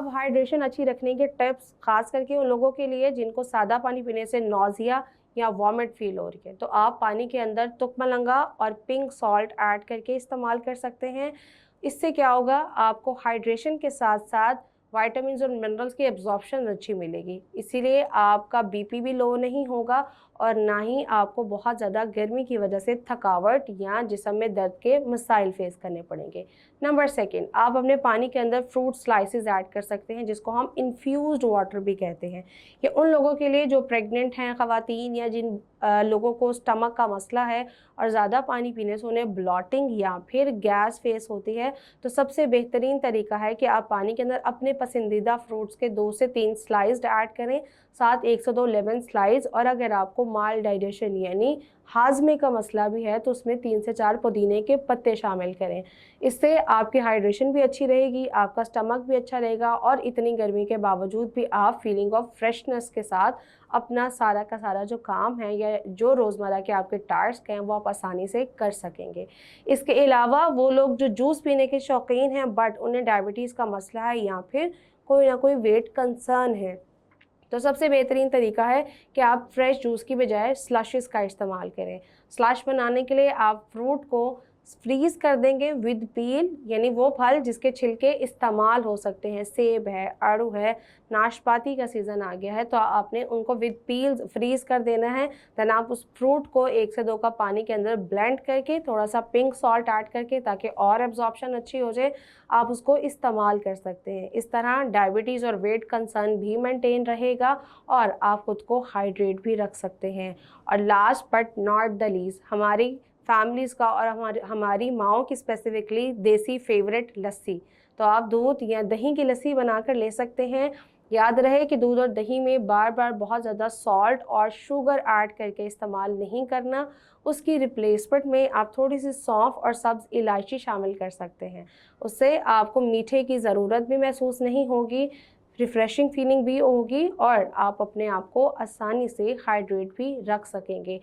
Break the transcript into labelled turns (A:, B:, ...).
A: अब हाइड्रेशन अच्छी रखने के टिप्स खास करके उन लोगों के लिए जिनको सादा पानी पीने से नौजिया या वॉमिट फील हो रही है, तो आप पानी के अंदर तुकमलंगा और पिंक सॉल्ट ऐड करके इस्तेमाल कर सकते हैं। इससे क्या होगा, आपको हाइड्रेशन के साथ साथ विटामिन्स और मिनरल्स की एब्जॉर्प्शन अच्छी मिलेगी, इसीलिए आपका बीपी भी लो नहीं होगा और ना ही आपको बहुत ज़्यादा गर्मी की वजह से थकावट या जिस्म में दर्द के मसाइल फेस करने पड़ेंगे। नंबर सेकंड, आप अपने पानी के अंदर फ्रूट स्लाइसेस ऐड कर सकते हैं, जिसको हम इन्फ्यूज्ड वाटर भी कहते हैं। ये उन लोगों के लिए जो प्रेग्नेंट हैं ख़वातीन या जिन लोगों को स्टमक का मसला है और ज़्यादा पानी पीने से उन्हें ब्लॉटिंग या फिर गैस फेस होती है, तो सबसे बेहतरीन तरीका है कि आप पानी के अंदर अपने पसंदीदा फ्रूट्स के 2 से 3 स्लाइस्ड ऐड करें, साथ 1 से 2 लेमन स्लाइस, और अगर आपको माल डाइजेशन यानी हाजमे का मसला भी है तो उसमें 3 से 4 पुदीने के पत्ते शामिल करें। इससे आपकी हाइड्रेशन भी अच्छी रहेगी, आपका स्टमक भी अच्छा रहेगा और इतनी गर्मी के बावजूद भी आप फीलिंग ऑफ फ्रेशनेस के साथ अपना सारा का सारा जो काम है या जो रोज़मर्रा के आपके टास्क हैं वो आप आसानी से कर सकेंगे। इसके अलावा वो लोग जो जूस पीने के शौकीन हैं बट उन्हें डायबिटीज़ का मसला है या फिर कोई ना कोई वेट कंसर्न है, तो सबसे बेहतरीन तरीका है कि आप फ्रेश जूस की बजाय स्लशेस का इस्तेमाल करें। स्लश बनाने के लिए आप फ्रूट को फ्रीज़ कर देंगे विद पील, यानी वो फल जिसके छिलके इस्तेमाल हो सकते हैं, सेब है, आड़ू है, नाशपाती का सीज़न आ गया है, तो आपने उनको विद पील फ्रीज़ कर देना है। देन आप उस फ्रूट को 1 से 2 कप पानी के अंदर ब्लेंड करके थोड़ा सा पिंक सॉल्ट ऐड करके, ताकि और एब्जॉर्प्शन अच्छी हो जाए, आप उसको इस्तेमाल कर सकते हैं। इस तरह डायबिटीज़ और वेट कंसर्न भी मेंटेन रहेगा और आप खुद को हाइड्रेट भी रख सकते हैं। और last but not the least, हमारी फैमिलीज़ का और हमारी माँओं की स्पेसिफिकली देसी फेवरेट लस्सी, तो आप दूध या दही की लस्सी बनाकर ले सकते हैं। याद रहे कि दूध और दही में बार बार बहुत ज़्यादा सॉल्ट और शुगर ऐड करके इस्तेमाल नहीं करना, उसकी रिप्लेसमेंट में आप थोड़ी सी सौंफ और सब्ज़ इलायची शामिल कर सकते हैं। उससे आपको मीठे की ज़रूरत भी महसूस नहीं होगी, रिफ़्रेशिंग फीलिंग भी होगी और आप अपने आप को आसानी से हाइड्रेट भी रख सकेंगे।